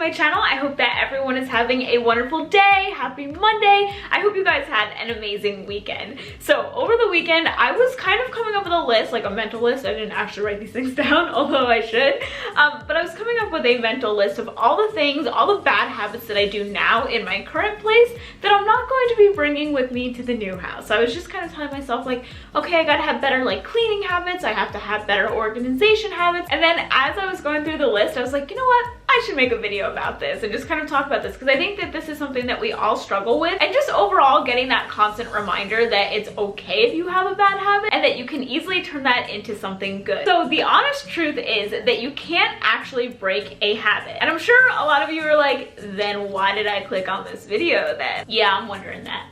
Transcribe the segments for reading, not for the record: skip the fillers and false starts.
my channel. I hope that everyone is having a wonderful day. Happy Monday. I hope you guys had an amazing weekend. So over the weekend, I was kind of coming up with a list, like a mental list. I didn't actually write these things down, although I should. But I was coming up with a mental list of all the things, all the bad habits that I do now in my current place that I'm not going to be bringing with me to the new house. So I was just kind of telling myself like, okay, I gotta have better like cleaning habits. I have to have better organization habits. And then as I was going through the list, I was like, you know what? I should make a video about this and just kind of talk about this because I think that this is something that we all struggle with, and just overall getting that constant reminder that it's okay if you have a bad habit and that you can easily turn that into something good. So the honest truth is that you can't actually break a habit. And I'm sure a lot of you are like, then why did I click on this video then? Yeah, I'm wondering that.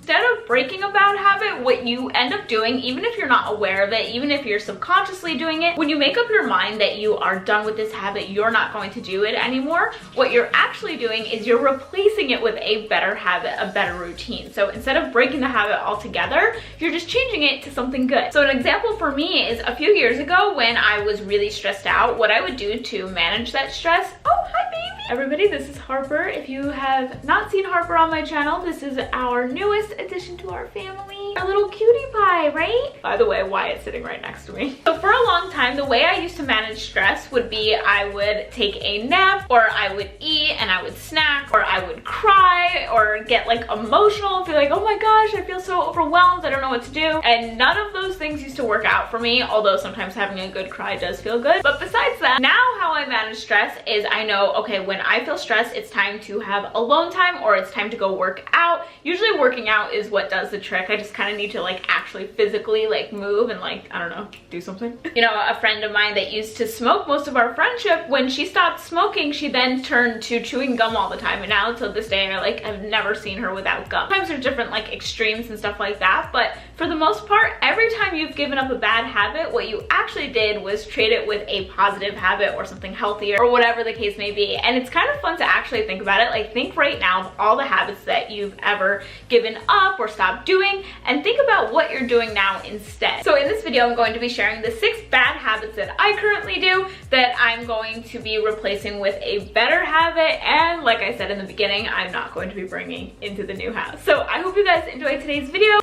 Instead of breaking a bad habit, what you end up doing, even if you're not aware of it, even if you're subconsciously doing it, when you make up your mind that you are done with this habit, you're not going to do it anymore, what you're actually doing is you're replacing it with a better habit, a better routine. So instead of breaking the habit altogether, you're just changing it to something good. So an example for me is a few years ago when I was really stressed out, what I would do to manage that stress. Oh, hi baby! Everybody, this is Harper. If you have not seen Harper on my channel, this is our newest addition to our family. Our little cutie pie, right? By the way, Wyatt's sitting right next to me. So for a long time, the way I used to manage stress would be I would take a nap, or I would eat and I would snack, or I would cry or get like emotional and feel like, oh my gosh, I feel so overwhelmed, I don't know what to do. And none of those things used to work out for me, although sometimes having a good cry does feel good. But besides that, now how I manage stress is I know, okay, when I feel stressed, it's time to have alone time or it's time to go work out. Usually working out is what does the trick. I just kind of need to like actually physically like move and like, I don't know, do something. You know, a friend of mine that used to smoke most of our friendship, when she stopped smoking, she then turned to chewing gum all the time. And now till this day, I've never seen her without gum. Sometimes there's different like extremes and stuff like that. But for the most part, every time you've given up a bad habit, what you actually did was trade it with a positive habit or something healthier or whatever the case may be. And it's kind of fun to actually think about it. Like think right now of all the habits that you've ever given up or stopped doing, and think about what you're doing now instead. So in this video, I'm going to be sharing the 6 bad habits that I currently do that I'm going to be replacing with a better habit. And like I said in the beginning, I'm not going to be bringing into the new house. So I hope you guys enjoyed today's video.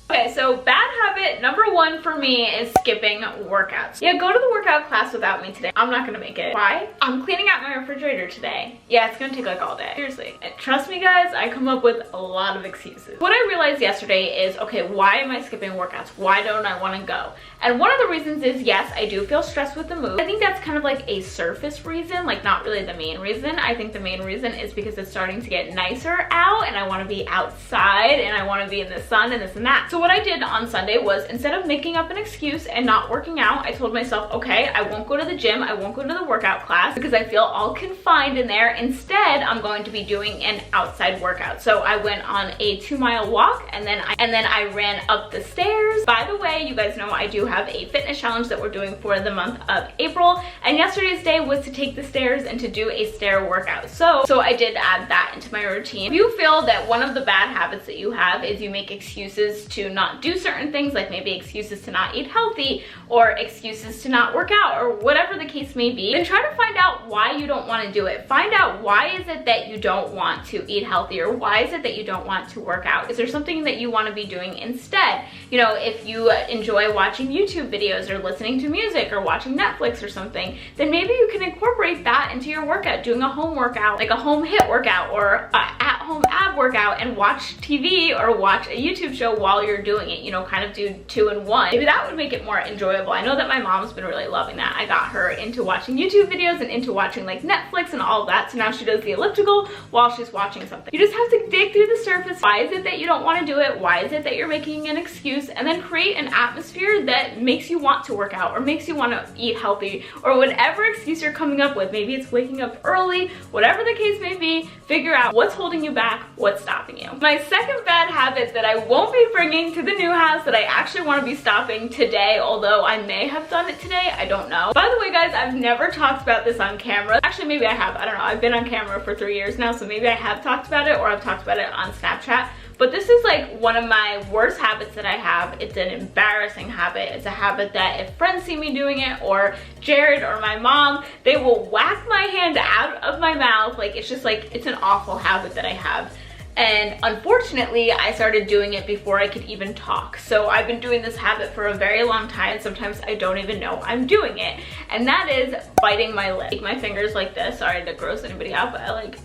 Okay, so bad habit number 1 for me is skipping workouts. Yeah, go to the workout class without me today. I'm not gonna make it. Why? I'm cleaning out my refrigerator today. Yeah, it's gonna take like all day. Seriously. And trust me guys, I come up with a lot of excuses. What I realized yesterday is, okay, why am I skipping workouts? Why don't I wanna go? And one of the reasons is, yes, I do feel stressed with the move. I think that's kind of like a surface reason, like not really the main reason. I think the main reason is because it's starting to get nicer out and I wanna be outside and I wanna be in the sun and this and that. So what I did on Sunday was, instead of making up an excuse and not working out, I told myself, okay, I won't go to the gym, I won't go to the workout class because I feel all confined in there. Instead, I'm going to be doing an outside workout. So I went on a 2-mile walk and then I ran up the stairs. By the way, you guys know I do have a fitness challenge that we're doing for the month of April, and yesterday's day was to take the stairs and to do a stair workout. So I did add that into my routine. If you feel that one of the bad habits that you have is you make excuses to not do certain things, like maybe excuses to not eat healthy or excuses to not work out or whatever the case may be, then try to find out why you don't want to do it. Find out why is it that you don't want to eat healthy, or why is it that you don't want to work out? Is there something that you want to be doing instead? You know, if you enjoy watching YouTube videos or listening to music or watching Netflix or something, then maybe you can incorporate that into your workout, doing a home workout, like a home HIIT workout or at-home ab workout, and watch TV or watch a YouTube show while you're doing it, you know, kind of do 2 in 1. Maybe that would make it more enjoyable. I know that my mom's been really loving that. I got her into watching YouTube videos and into watching like Netflix and all of that, so now she does the elliptical while she's watching something. You just have to dig through the surface. Why is it that you don't want to do it? Why is it that you're making an excuse? And then create an atmosphere that makes you want to work out or makes you want to eat healthy, or whatever excuse you're coming up with. Maybe it's waking up early, whatever the case may be. Figure out what's holding you back, what's stopping you. My second bad habit that I won't be bringing to the new house, that I actually want to be stopping today, although I may have done it today, I don't know. By the way guys, I've never talked about this on camera. Actually, maybe I have, I don't know. I've been on camera for 3 years now, so maybe I have talked about it, or I've talked about it on Snapchat. but this is like one of my worst habits that I have. It's an embarrassing habit. It's a habit that if friends see me doing it, or Jared or my mom, they will whack my hand out of my mouth. Like, it's just like, it's an awful habit that I have. And unfortunately, I started doing it before I could even talk. So I've been doing this habit for a very long time. Sometimes I don't even know I'm doing it. And that is biting my lip. Take my fingers like this. Sorry to gross anybody out, but I like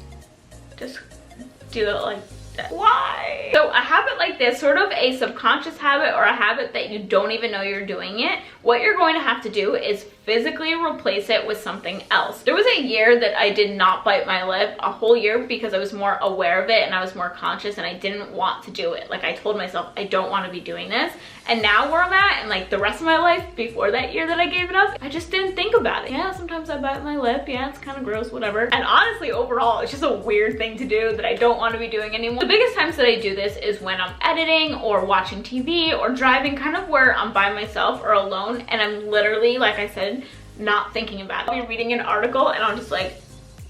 just do it like that. Why? So a habit like this, sort of a subconscious habit or a habit that you don't even know you're doing it, what you're going to have to do is physically replace it with something else. There was a year that I did not bite my lip, a whole year, because I was more aware of it and I was more conscious and I didn't want to do it. Like, I told myself I don't want to be doing this. And now where I'm at and like the rest of my life before that year that I gave it up, I just didn't think about it. Yeah, sometimes I bite my lip. Yeah, it's kind of gross, whatever. And honestly, overall, it's just a weird thing to do that I don't want to be doing anymore. The biggest times that I do this is when I'm editing or watching TV or driving, kind of where I'm by myself or alone and I'm literally, like I said, not thinking about it. I'll be reading an article and I'm just like,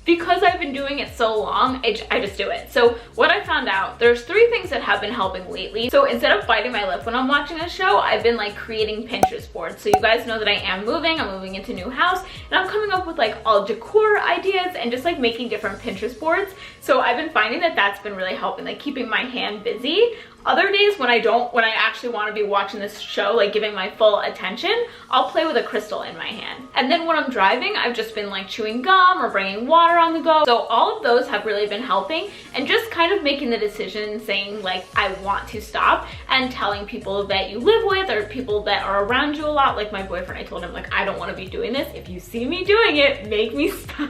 because I've been doing it so long, I just do it. So what I found out, there's 3 things that have been helping lately. So instead of biting my lip when I'm watching a show, I've been like creating Pinterest boards. So you guys know that I am moving. I'm moving into a new house and I'm coming up with like all decor ideas and just like making different Pinterest boards. So I've been finding that that's been really helping, like keeping my hand busy. Other days when I actually want to be watching this show, like giving my full attention, I'll play with a crystal in my hand. And then when I'm driving, I've just been like chewing gum or bringing water on the go. So all of those have really been helping, and just kind of making the decision, saying like, I want to stop, and telling people that you live with or people that are around you a lot. Like my boyfriend, I told him like, I don't want to be doing this. If you see me doing it, make me stop.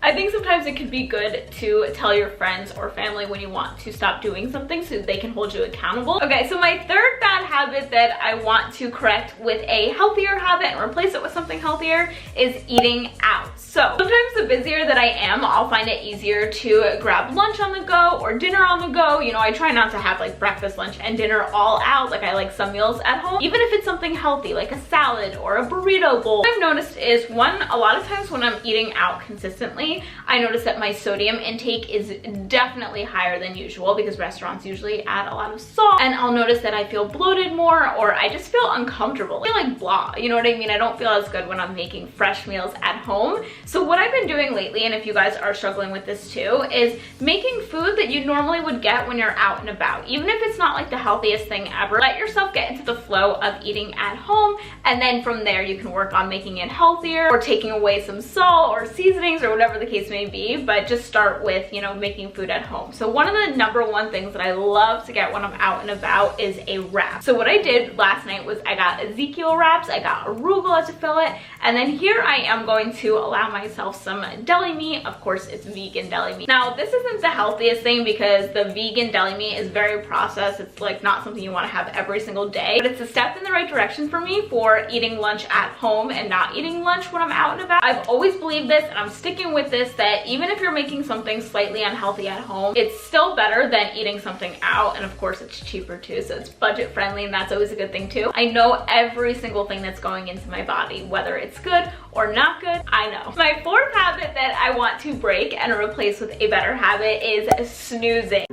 I think sometimes it could be good to tell your friends or family when you want to stop doing something so they can hold you accountable. Okay, so my third bad habit that I want to correct with a healthier habit and replace it with something healthier is eating out. So sometimes the busier that I am, I'll find it easier to grab lunch on the go or dinner on the go. You know, I try not to have like breakfast, lunch, and dinner all out. Like I like some meals at home, even if it's something healthy like a salad or a burrito bowl. What I've noticed is, one, a lot of times when I'm eating out consistently, I notice that my sodium intake is definitely higher than usual because restaurants usually add a lot of salt, and I'll notice that I feel bloated more, or I just feel uncomfortable. I feel like blah, you know what I mean? I don't feel as good when I'm making fresh meals at home. So what I've been doing lately, and if you guys are struggling with this too, is making food that you normally would get when you're out and about. Even if it's not like the healthiest thing ever, let yourself get into the flow of eating at home, and then from there you can work on making it healthier or taking away some salt or seasonings or whatever the case may be, but just start with, you know, making food at home. So one of the #1 things that I love to get when I'm out and about is a wrap. So what I did last night was I got Ezekiel wraps, I got arugula to fill it, and then here I am going to allow myself some deli meat. Of course, it's vegan deli meat. Now, this isn't the healthiest thing because the vegan deli meat is very processed. It's like not something you want to have every single day, but it's a step in the right direction for me for eating lunch at home and not eating lunch when I'm out and about. I've always believed this, and I'm sticking with this, that even if you're making something slightly unhealthy at home, it's still better than eating something out. And of course, it's cheaper too, so it's budget friendly, and that's always a good thing too. I know every single thing that's going into my body, whether it's good or not good, I know. My fourth habit that I want to break and replace with a better habit is snoozing.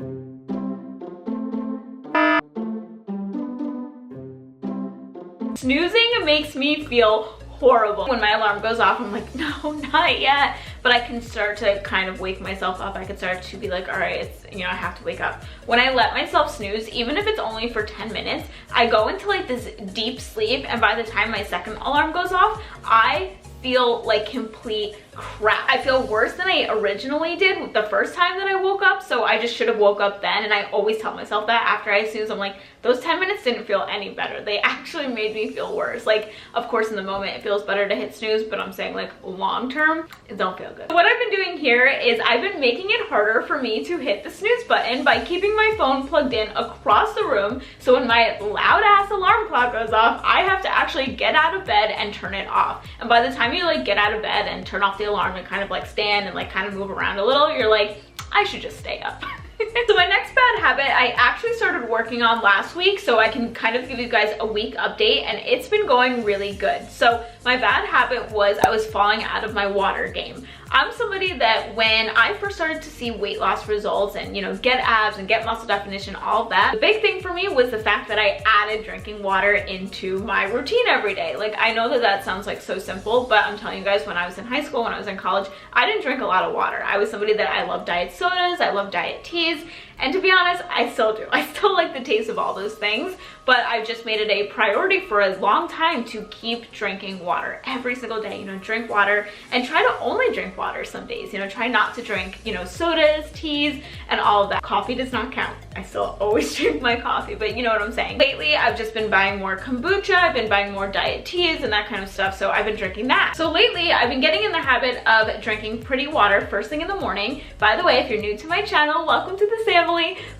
Snoozing makes me feel horrible. When my alarm goes off, I'm like, no, not yet. But I can start to kind of wake myself up. I can start to be like, all right, it's, you know, I have to wake up. When I let myself snooze, even if it's only for 10 minutes, I go into like this deep sleep, and by the time my second alarm goes off, I feel like complete crap. I feel worse than I originally did the first time that I woke up, so I just should have woke up then. And I always tell myself that after I snooze, I'm like, those 10 minutes didn't feel any better. They actually made me feel worse. Like, of course, in the moment it feels better to hit snooze, but I'm saying like long term, it don't feel good. What I've been doing here is I've been making it harder for me to hit the snooze button by keeping my phone plugged in across the room. So when my loud ass alarm clock goes off, I have to actually get out of bed and turn it off. And by the time you like get out of bed and turn off the alarm and kind of like stand and like kind of move around a little, you're like, I should just stay up. So my next bad habit I actually started working on last week, so I can kind of give you guys a week update, and it's been going really good. So my bad habit was I was falling out of my water game. I'm somebody that when I first started to see weight loss results and, you know, get abs and get muscle definition, all of that, the big thing for me was the fact that I added drinking water into my routine every day. Like, I know that that sounds like so simple, but I'm telling you guys, when I was in high school, when I was in college, I didn't drink a lot of water. I was somebody that I loved diet sodas, I loved diet teas, and to be honest, I still do. I still like the taste of all those things, but I've just made it a priority for a long time to keep drinking water every single day. You know, drink water and try to only drink water some days. You know, try not to drink, you know, sodas, teas, and all of that. Coffee does not count. I still always drink my coffee, but you know what I'm saying. Lately, I've just been buying more kombucha, I've been buying more diet teas and that kind of stuff, so I've been drinking that. So lately, I've been getting in the habit of drinking Pretty Water first thing in the morning. By the way, if you're new to my channel, welcome to the family.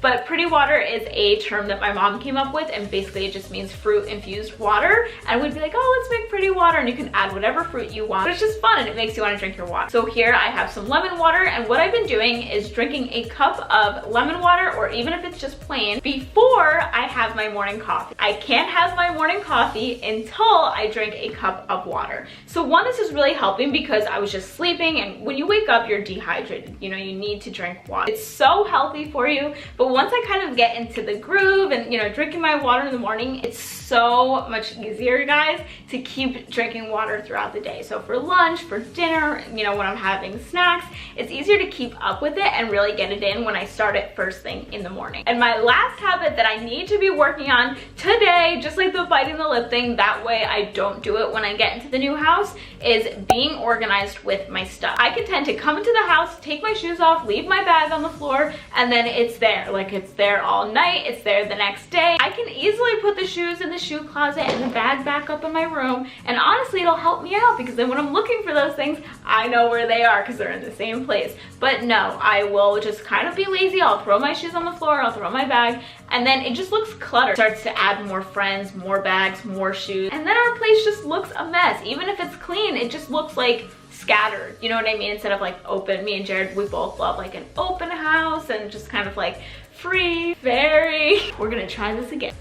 But Pretty Water is a term that my mom came up with, and basically it just means fruit infused water. And we'd be like, oh, let's make Pretty Water, and you can add whatever fruit you want. But it's just fun and it makes you want to drink your water. So here I have some lemon water, and what I've been doing is drinking a cup of lemon water, or even if it's just plain, before I have my morning coffee. I can't have my morning coffee until I drink a cup of water. So one, this is really helping because I was just sleeping, and when you wake up, you're dehydrated. You know, you need to drink water. It's so healthy for you. But once I kind of get into the groove and, you know, drinking my water in the morning, it's so much easier, guys, to keep drinking water throughout the day. So for lunch, for dinner, you know, when I'm having snacks, it's easier to keep up with it and really get it in when I start it first thing in the morning. And my last habit that I need to be working on today, just like the biting the lip thing, that way I don't do it when I get into the new house, is being organized with my stuff. I can tend to come into the house, take my shoes off, leave my bag on the floor, and then it's there. Like, it's there all night, it's there the next day. I can easily put the shoes in the shoe closet and the bag back up in my room, and honestly, it'll help me out because then when I'm looking for those things, I know where they are because they're in the same place. But no, I will just kind of be lazy. I'll throw my shoes on the floor, I'll throw my bag, and then it just looks cluttered. Starts to add more friends, more bags, more shoes, and then our place just looks a mess. Even if it's clean, it just looks like scattered, you know what I mean? Instead of like open. Me and Jared, we both love like an open house and just kind of like free, very. We're gonna try this again.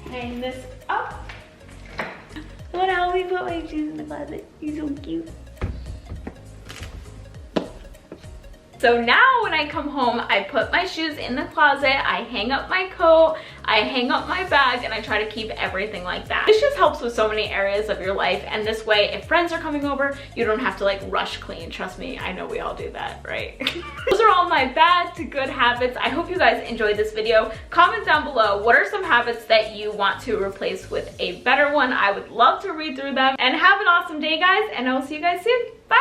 Hang this up. Wanna help me put my shoes in the closet? You're so cute. So now when I come home, I put my shoes in the closet, I hang up my coat, I hang up my bag, and I try to keep everything like that. This just helps with so many areas of your life, and this way, if friends are coming over, you don't have to like rush clean. Trust me, I know we all do that, right? Those are all my bad to good habits. I hope you guys enjoyed this video. Comment down below, what are some habits that you want to replace with a better one? I would love to read through them. And have an awesome day, guys, and I will see you guys soon. Bye!